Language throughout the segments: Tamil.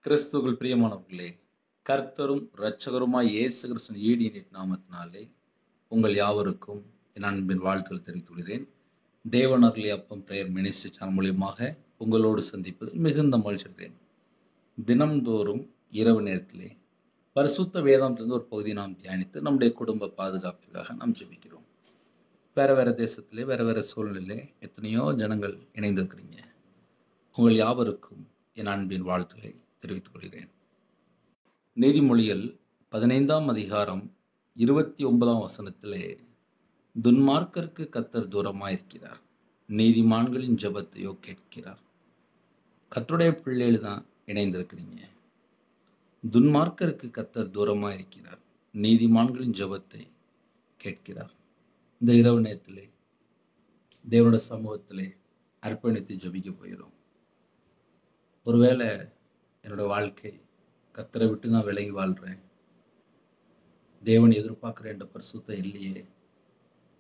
கிறிஸ்துவுக்குள் பிரியமானவர்களே, கர்த்தரும் இரட்சகருமாய் இயேசு கிறிஸ்துவின் ஈடியனின் நாமத்தினாலே உங்கள் யாவருக்கும் என் அன்பின் வாழ்த்துக்கள் தெரிவித்துக் கொள்கிறேன். தேவன் அருளிய அப்பம் பிரேயர் மினிஸ்ட்ரி சேனல் மூலியமாக உங்களோடு சந்திப்பதில் மிகுந்த மகிழ்ச்சி அடைகிறேன். தினம்தோறும் இரவு நேரத்திலே பரிசுத்த வேதாந்திலிருந்து ஒரு பகுதியை நாம் தியானித்து நம்முடைய குடும்ப பாதுகாப்புக்காக நாம் ஜெபிக்கிறோம். வேற தேசத்திலே வேற சூழ்நிலையிலே எத்தனையோ ஜனங்கள் இணைந்திருக்கிறீங்க. உங்கள் யாவருக்கும் என் அன்பின் வாழ்த்துக்களை தெரிவித்துக் கொள்கிறேன். நீதிமொழிகள் 15ஆம் அதிகாரம் 29ஆம் வசனத்திலே, துன்மார்க்கருக்கு கர்த்தர் தூரமாயிருக்கிறார், நீதிமான்களின் ஜெபத்தையோ கேட்கிறார். கர்த்தருடைய பிள்ளைகள் தான் இணைந்திருக்கிறீங்க. துன்மார்க்கருக்கு கர்த்தர் தூரமாயிருக்கிறார், நீதிமான்களின் ஜெபத்தை கேட்கிறார். இந்த இரவு நேரத்திலே தேவனுடைய சமூகத்திலே அர்ப்பணித்து ஜெபிக்க போகிறோம். ஒருவேளை என்னோட வாழ்க்கை கர்த்தரை விட்டு நான் விலகி வாழ்றேன், தேவன் எதிர்பார்க்கிற என்ற பரிசுத்தம் இல்லையே,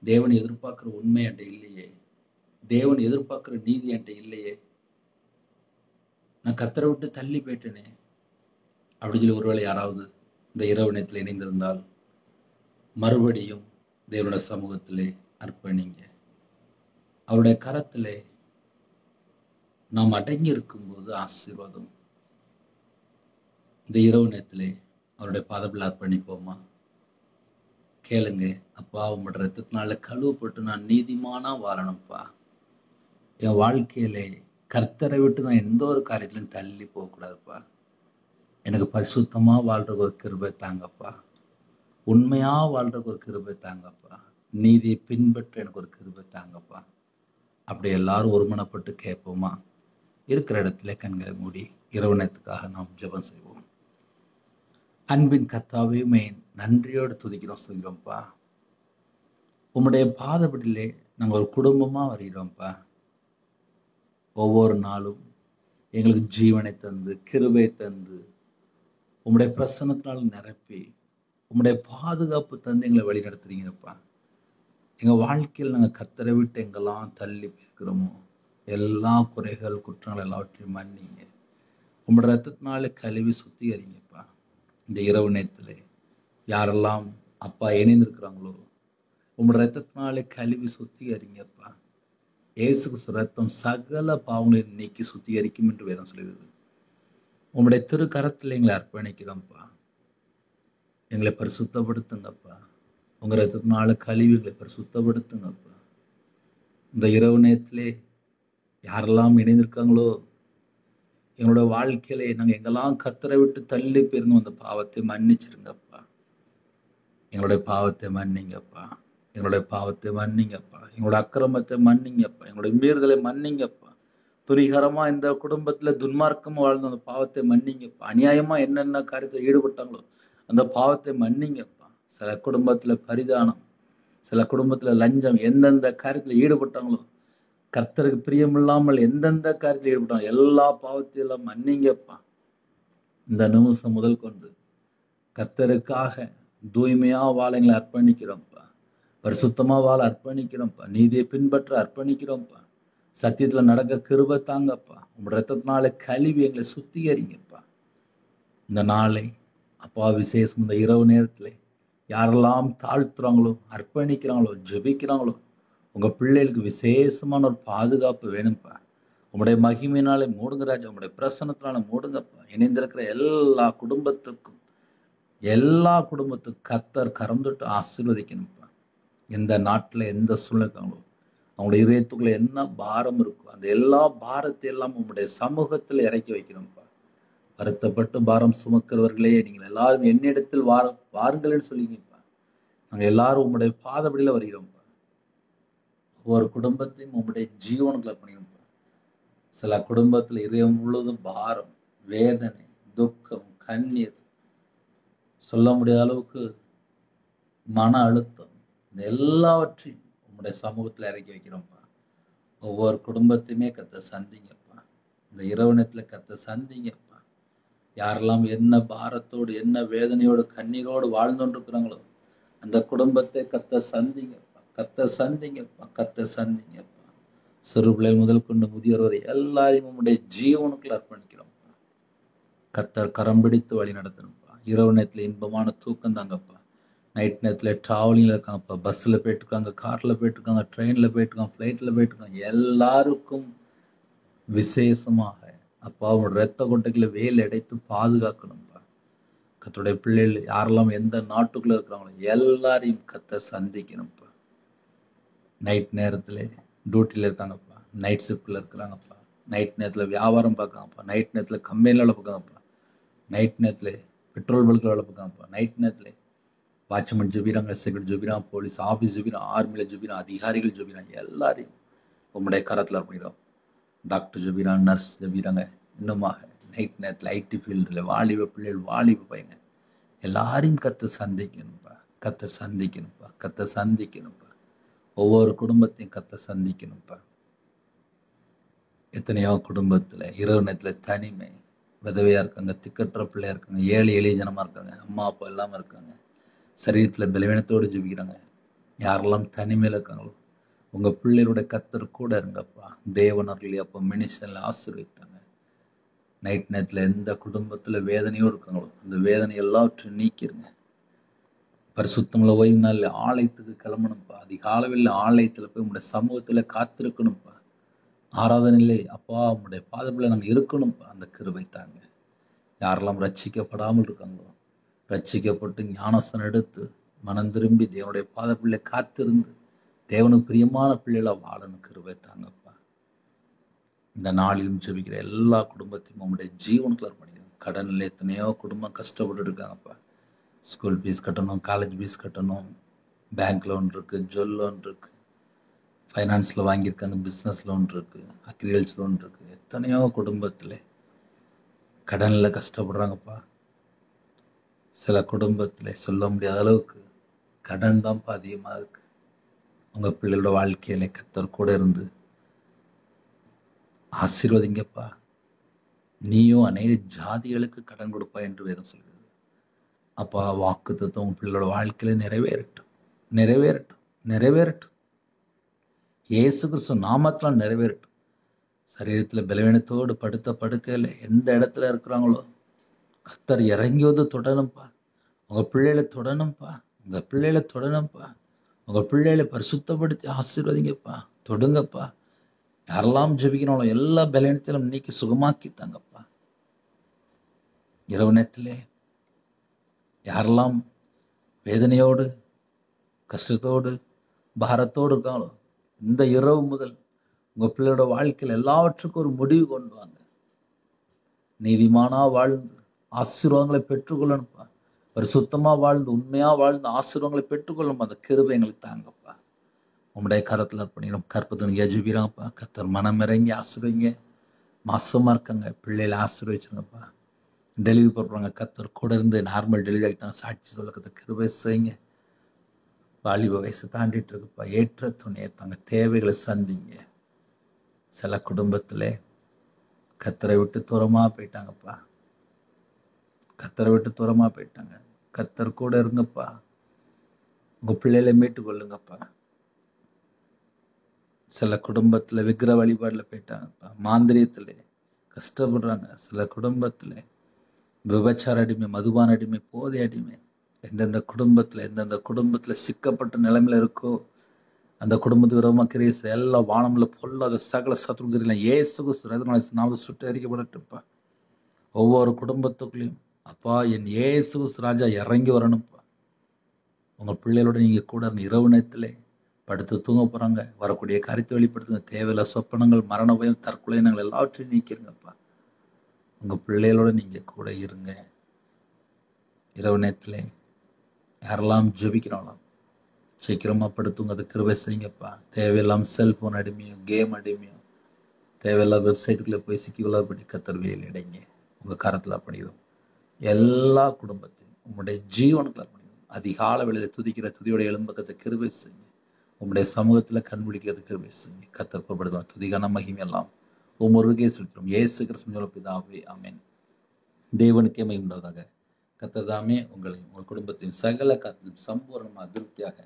தேவன் எதிர்பார்க்கிற உண்மை என்கிட்ட இல்லையே, தேவன் எதிர்பார்க்கிற நீதி என்கிட்ட இல்லையே, நான் கர்த்தரை விட்டு தள்ளி போயிட்டேனே அப்படின்னு சொல்லி ஒருவேளை யாராவது இந்த இரவு நேரத்தில் இணைந்திருந்தால் மறுபடியும் தேவனுடைய சமூகத்திலே அர்ப்பணிங்க. அவருடைய கரத்திலே நாம் அடங்கி இருக்கும்போது ஆசீர்வாதம். இந்த இரவு நேரத்திலே அவருடைய பாதத்தில் அர்ப்பணிப்போமா? கேளுங்க. அப்பா, உங்களோட ரத்தத்தினால கழுவப்பட்டு நான் நீதிமானா வாழணும்ப்பா. என் வாழ்க்கையிலே கர்த்தரை விட்டு நான் எந்த ஒரு காரியத்திலும் தள்ளி போகக்கூடாதுப்பா. எனக்கு பரிசுத்தமா வாழ்றதுக்கு ஒரு கிருபை தாங்கப்பா. உண்மையா வாழ்றதுக்கு ஒரு கிருபை தாங்கப்பா. நீதியை பின்பற்ற எனக்கு ஒரு கிருபை தாங்கப்பா. அப்படி எல்லாரும் ஒருமனப்பட்டு கேட்போமா? இருக்கிற இடத்துல கண்களை மூடி இரவு நேரத்துக்காக நாம் ஜெபம் செய்வோம். அன்பின் கர்த்தாவே, நன்றியோடு துதிக்கிறோம்ப்பா. உம்முடைய பாதப்படியிலே நாங்கள் ஒரு குடும்பமா வருகிறோம்ப்பா. ஒவ்வொரு நாளும் எங்களுக்கு ஜீவனை தந்து கிருபை தந்து உம்முடைய பிரசன்னத்தினால் நிரப்பி உம்முடைய பாதுகாப்பு தந்து எங்களை வழி நடத்துறீங்கப்பா. எங்க வாழ்க்கையில் நாங்கள் கர்த்தரை விட்டு எங்கெல்லாம் தள்ளி போயிருக்கிறோமோ எல்லா குறைகள் குற்றங்கள் எல்லாவற்றையும் மன்னிங்க. உம்முடைய ரத்தத்தினாலே கழுவி சுத்திகரிங்கப்பா. இந்த இரவு நேரத்திலே யாரெல்லாம் அப்பா இணைந்திருக்கிறாங்களோ உம்முடைய ரத்தத்தினாலே கழுவி சுத்திகரிங்கப்பா. இயேசு கிறிஸ்து ரத்தம் சகல பாவங்களையும் நீக்கி சுத்திகரிக்கும் என்று வேதம் சொல்கிறது. உம்முடைய திருக்கரத்தில் எங்களை அர்ப்பணிக்கிறோம்ப்பா. எங்களை பரிசுத்தப்படுத்துங்கப்பா. உங்க ரத்தத்தினால கழுவி எங்களை பரிசுத்தப்படுத்துங்கப்பா. இந்த இரவு நேரத்திலே யாரெல்லாம் இணைந்திருக்காங்களோ எங்களோட வாழ்க்கையிலே நாங்கள் எங்கெல்லாம் கர்த்தரை விட்டு தள்ளி போயிருந்தோம் அந்த பாவத்தை மன்னிச்சிருங்கப்பா. எங்களுடைய பாவத்தை மன்னிங்கப்பா. எங்களுடைய பாவத்தை மன்னிங்கப்பா. எங்களோட அக்கிரமத்தை மன்னிங்கப்பா. எங்களுடைய மீறுதலை மன்னிங்கப்பா. துணிகரமா இந்த குடும்பத்துல துன்மார்க்கமா வாழ்ந்த அந்த பாவத்தை மன்னிங்கப்பா. அநியாயமா என்னென்ன காரியத்தில் ஈடுபட்டாங்களோ அந்த பாவத்தை மன்னிங்கப்பா. சில குடும்பத்துல பரிதானம், சில குடும்பத்துல லஞ்சம், எந்தெந்த காரியத்துல ஈடுபட்டாங்களோ, கர்த்தருக்கு பிரியமில்லாமல் எந்தெந்த காரியத்தில் ஈடுபட்டாங்க எல்லா பாவத்தையெல்லாம் மன்னிங்கப்பா. இந்த நிமிஷம் முதல் கொண்டு கர்த்தருக்காக தூய்மையா வாழ எங்களை அர்ப்பணிக்கிறோம்ப்பா. பரிசுத்தமா வாழ அர்ப்பணிக்கிறோம்ப்பா. நீதியை பின்பற்ற அர்ப்பணிக்கிறோம்ப்பா. சத்தியத்துல நடக்க கிருபை தாங்கப்பா. உங்க ரத்தத்தினால கழுவி எங்களை சுத்திகரிங்கப்பா. இந்த நாளை அப்பா விசேஷம் இந்த இரவு நேரத்துல யாரெல்லாம் தாழ்த்துறாங்களோ, அர்ப்பணிக்கிறாங்களோ, ஜெபிக்கிறாங்களோ உங்க பிள்ளைகளுக்கு விசேஷமான ஒரு பாதுகாப்பு வேணும்ப்பா. உங்களுடைய மகிமையினாலே மூடுங்க ராஜா. உங்களுடைய பிரசன்னத்தினால மூடுங்கப்பா. இணைந்திருக்கிற எல்லா குடும்பத்துக்கும் கர்த்தர் கரம் தொட்டு ஆசீர்வதிக்கணும்ப்பா. எந்த நாட்டுல எந்த சூழ்நிலை இருக்காங்களோ அவங்களுடைய இதயத்துக்குள்ள என்ன பாரம் இருக்கோ அந்த எல்லா பாரத்தை எல்லாம் உங்களுடைய சமூகத்தில் இறக்கி வைக்கணும்ப்பா. வருத்தப்பட்டு பாரம் சுமக்கிறவர்களே, நீங்கள் எல்லாரும் என்னிடத்தில் வாருங்கள்னு சொல்லிங்கப்பா. நாங்கள் எல்லாரும் உங்களுடைய பாதபடியில வருகிறோம்ப்பா. ஒவ்வொரு குடும்பத்தையும் உங்களுடைய ஜீவனுக்குள்ள பண்ணிடும்ப்பா. சில குடும்பத்துல இதயம் முழுவதும் பாரம், வேதனை, துக்கம், கண்ணீர், சொல்ல முடியாத அளவுக்கு மன அழுத்தம், இந்த எல்லாவற்றையும் உங்களுடைய சமூகத்துல இறக்கி வைக்கிறோம்ப்பா. ஒவ்வொரு குடும்பத்தையுமே கர்த்தர் சந்திங்கப்பா. இந்த இரவு நேரத்துல கர்த்தர் சந்திங்கப்பா. யாரெல்லாம் என்ன பாரத்தோடு என்ன வேதனையோடு கண்ணீரோடு வாழ்ந்து கொண்டிருக்கிறாங்களோ அந்த குடும்பத்தை கர்த்தர் சந்திங்கப்பா. கர்த்தர் சந்திங்கப்பா. கர்த்தர் சந்திங்கப்பா. சிறு பிள்ளைகள் முதல் கொண்டு முதியோர் வரை எல்லாரையும் உங்களுடைய ஜீவனுக்குள்ள அர்ப்பணிக்கிறோம்ப்பா. கத்தர் கரம் பிடித்து வழி நடத்தணும்ப்பா. இரவு நேரத்தில் இன்பமான தூக்கம் தாங்கப்பா. நைட் நேரத்தில் ட்ராவலிங்கில் இருக்காங்கப்பா. பஸ்ஸில் போயிட்டுருக்காங்க, காரில் போயிட்டுருக்காங்க, ட்ரெயினில் போயிட்டுருக்காங்க, ஃப்ளைட்டில் போயிட்டுருக்காங்க. எல்லாருக்கும் விசேஷமாக அப்பா உங்களோட இரத்த கொட்டைகளை வேல் அடைத்து பாதுகாக்கணும்ப்பா. கத்தருடைய பிள்ளைகள் யாரெல்லாம் எந்த நாட்டுக்குள்ள இருக்கிறாங்களோ எல்லாரையும் கத்தர் சந்திக்கணும்ப்பா. நைட் நேரத்தில் டியூட்டியில் இருக்காங்கப்பா, நைட் ஷிஃப்டில் இருக்கிறாங்கப்பா, நைட் நேரத்தில் வியாபாரம் பார்க்காங்கப்பா, நைட் நேரத்தில் கம்பெனியில் வேலை பார்க்காங்கப்பா, நைட் நேரத்தில் பெட்ரோல் பல்கில் வேலை பார்க்காங்கப்பா, நைட் நேரத்தில் வாட்ச்மேன் ஜெபிக்கிறாங்க, செக்யூரிட்டி ஜெபிக்கிறாங்க, போலீஸ் ஆஃபீஸ் ஜெபிக்கிறாங்க, ஆர்மியில் ஜெபிக்கிறாங்க, அதிகாரிகள் ஜெபிக்கிறாங்க. எல்லாரையும் உங்களுடைய கரத்தில் அர்ப்பணிக்கிறோம். டாக்டர் ஜெபிக்கிறாங்க, நர்ஸ் ஜெபிக்கிறாங்க. இன்னுமாக நைட் நேரத்தில் ஐடி ஃபீல்டில் வாலிப பிள்ளைகள், வாலிப பையங்க எல்லாரையும் கத்தர் சந்திக்கணும்ப்பா. கத்தர் சந்திக்கணும்ப்பா. கத்தர் சந்திக்கணும்ப்பா. ஒவ்வொரு குடும்பத்தையும் கத்தர் சந்திக்கணும்ப்பா. எத்தனையோ குடும்பத்தில் இரவு நேரத்தில் தனிமை, விதவையாக இருக்காங்க, திக்கற்ற பிள்ளையாக இருக்காங்க, ஏழை எளிய ஜனமாக இருக்காங்க, அம்மா அப்பா இல்லாமல் இருக்காங்க, சரீரத்தில் பலவீனத்தோடு ஜெபிக்கிறாங்க. யாரெல்லாம் தனிமையில் இருக்காங்களோ உங்கள் பிள்ளைகளுடைய கத்தர் கூட இருங்கப்பா. தேவனர்களே அப்போ மினிஸ்டரில் ஆசீர்வதித்தாங்க. நைட் நேரத்தில் எந்த குடும்பத்தில் வேதனையோடு இருக்காங்களோ அந்த வேதனை எல்லாவற்றையும் நீக்கிருங்க. பரிசுத்தமில் ஓய்வு நாள் ஆலயத்துக்கு கிளம்பணும்ப்பா. அதிகாலவில் ஆலயத்தில் போய் உங்களுடைய சமூகத்தில் காத்திருக்கணும்ப்பா. ஆராதனையிலே அப்பா உங்களுடைய பாதப்பில் நாங்கள் இருக்கணும்ப்பா. அந்த கிருபை தாங்க. யாரெல்லாம் ரட்சிக்கப்படாமல் இருக்காங்களோ ரட்சிக்கப்பட்டு ஞானஸ்தானம் எடுத்து மனம் திரும்பி தேவனுடைய பாதப்பிள்ளை காத்திருந்து தேவனுக்கு பிரியமான பிள்ளைகளை வாழணும் கிருபை தாங்கப்பா. இந்த நாளிலும் ஜெபிக்கிற எல்லா குடும்பத்தையும் உங்களுடைய ஜீவனுக்குள்ள அர்ப்பணிக்கணும். கடனில் எத்தனையோ குடும்பம் கஷ்டப்பட்டு இருக்காங்கப்பா. ஸ்கூல் ஃபீஸ் கட்டணும், காலேஜ் ஃபீஸ் கட்டணும், பேங்க் லோன் இருக்குது, ஜுவல் லோன் இருக்குது, ஃபைனான்ஸில் வாங்கியிருக்காங்க, பிஸ்னஸ் லோன் இருக்குது, அக்ரிகல்ச்சர் லோன் இருக்குது. எத்தனையோ குடும்பத்தில் கடனில் கஷ்டப்படுறாங்கப்பா. சில குடும்பத்தில் சொல்ல முடியாத அளவுக்கு கடன் தான்ப்பா அதிகமாக இருக்குது. உங்கள் பிள்ளைகளோட வாழ்க்கையில் கத்தர் கூட இருந்து ஆசீர்வதிங்கப்பா. நீயும் அநேக ஜாதிகளுக்கு கடன் கொடுப்பா என்று வேதம் சொல்கிறது. அப்பா வாக்குத்தத்தம் உங்கள் பிள்ளைகளோட வாழ்க்கையில நிறைவேறட்டும், நிறைவேறட்டும், நிறைவேறட்டும். இயேசு கிறிஸ்து நாமத்தில் நிறைவேறட்டும். சரீரத்தில் பலவீனத்தோடு படுத்த படுக்கையில் எந்த இடத்துல இருக்கிறாங்களோ கத்தர் இறங்கி வந்து தொடணும்ப்பா. உங்கள் பிள்ளைகளை தொடணும்ப்பா. உங்கள் பிள்ளைகளை தொடணும்ப்பா. உங்கள் பிள்ளைகளை பரிசுத்தப்படுத்தி ஆசீர்வதிங்கப்பா. தொடுங்கப்பா. யாரெல்லாம் ஜெபிக்கிறாங்களோ எல்லா பலவீனத்திலும் நீக்கி சுகமாக்கி தாங்கப்பா. இரவு நேரத்திலே யாரெல்லாம் வேதனையோடு கஷ்டத்தோடு பாரத்தோடு இருக்காங்களோ இந்த இரவு முதல் உங்கள் பிள்ளையோட வாழ்க்கையில் எல்லாவற்றுக்கும் ஒரு முடிவு கொண்டு வாங்க. நீதிமானா வாழ்ந்து ஆசீர்வாதங்களை பெற்றுக்கொள்ளணும்ப்பா. ஒரு சுத்தமாக வாழ்ந்து உண்மையாக வாழ்ந்து ஆசீர்வாதங்களை பெற்றுக்கொள்ளணும். அந்த கிருபை எங்களுக்கு தாங்கப்பா. உங்களுடைய கரத்தில் அர்ப்பணிக்கிறோம். கற்பத்தினுக்கு எஜுபிறாங்கப்பா. கத்தர் மனம் இறங்கி ஆசீர்வைங்க. மாசமாக இருக்காங்க பிள்ளைகளை ஆசீர்வதிச்சுருங்கப்பா. டெலிவரி போடுறாங்க கத்தர் கூட இருந்து நார்மல் டெலிவரி ஆகிட்டாங்க சாட்சி சொல்ல கத்தர் கிருபை செய்யுங்க. வாலிப வயசு தாண்டிட்டு இருக்குப்பா. ஏற்ற துணையை தாங்க. தேவைகளை சந்திங்க. சில குடும்பத்தில் கத்தரை விட்டு தூரமாக போயிட்டாங்கப்பா. கத்தரை விட்டு தூரமாக போயிட்டாங்க. கத்தர் கூட இருங்கப்பா. உங்கள் பிள்ளைகளை மீட்டு கொள்ளுங்கப்பா. சில குடும்பத்தில் விக்கிர வழிபாடில் போயிட்டாங்கப்பா. மாந்திரியத்தில் கஷ்டப்படுறாங்க. சில குடும்பத்தில் விபச்சார அடிமை, மதுபான அடிமை, போதை அடிமை, எந்தெந்த குடும்பத்தில் சிக்கப்பட்ட நிலைமையில் இருக்கோ அந்த குடும்பத்துக்கு விரோதமாக கிரியை செய்ய எல்லா வானமில் பொல்லாத சகல சத்துருக்கிறீங்களா இயேசு நாம சுட்டு எரிக்கப்படட்டும்ப்பா. ஒவ்வொரு குடும்பத்துக்குள்ளேயும் அப்பா என் இயேசு ராஜா இறங்கி வரணும்ப்பா. உங்கள் பிள்ளைகளோட நீங்கள் கூட அந்த இரவு நேரத்தில் படுத்து தூங்க போகிறாங்க. வரக்கூடிய கருத்தை வெளிப்படுத்துங்க. தேவையில்ல சொப்பனங்கள், மரண பயம், தற்கொலை எண்ணங்கள் எல்லாவற்றையும் நீக்கிருங்கப்பா. உங்கள் பிள்ளைகளோட நீங்கள் கூட இருங்க. இரவு நேரத்தில் யாரெல்லாம் ஜெபிக்கிறாங்களோ சீக்கிரமாக படுத்துங்க. அது கிருபை செய்யுங்கப்பா. தேவையில்லாமல் செல்ஃபோன் அடிமையும் கேம் அடிமையும் தேவையில்லாத வெப்சைட்டுக்குள்ளே போய் சிக்கிக்கொள்ளாதபடி கத்தர் வேலை இடைங்க. உங்கள் கரத்தில் அர்ப்பணிக்கிறோம். எல்லா குடும்பத்தையும் உங்களுடைய ஜீவனுக்குள்ள அர்ப்பணிக்கிறோம். அதிகால வேளையில் துதிக்கிற துதியோட எலும்பக்கத்தை கிருபை செய்யுங்க. உங்களுடைய சமூகத்தில் கண்பிடிக்கிறது கிருபை செய்யுங்க. கத்தர் படுத்தும் துதிகான மகிமையெல்லாம் ஒவ்வொருக்கே செலுத்துறோம். இயேசு கிறிஸ்து பிதாவே ஆமென். தேவனுக்கே மகிமை உண்டாவதாக. கத்தர் தாமே உங்களையும் உங்கள் குடும்பத்தையும் சகல காத்திலும் சம்பூர்ணமாக திருப்தியாக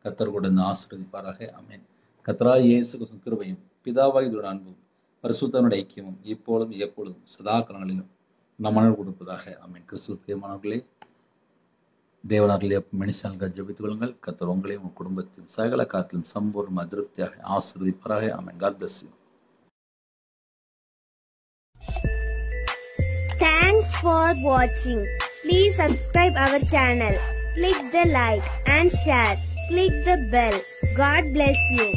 கத்தர் கூட ஆசீர்வதிப்பாராக. ஆமென். கர்த்தராகிய இயேசு கிறிஸ்துவின் கிருபையும் பிதாவாகிய அன்பும் பரிசுத்தனுடைய ஐக்கியமும் இப்பொழுதும் எப்பொழுதும் சதா காலங்களிலும் நம் மனதில் கொடுப்பதாக. ஆமென். கிறிஸ்துவுக்கு பிரியமானவர்களே, தேவனார்களே மனுஷான்கள் ஜெபித்துக் கொள்ளுங்கள். கர்த்தர் உங்களையும் உங்கள் குடும்பத்தின் சகல காத்திலும் சம்பூர்ண அதிருப்தியாக ஆசீர்வதிப்பாராக. ஆமென். God bless you. Thanks for watching. Please subscribe our channel. Click the like and share. Click the bell. God bless you.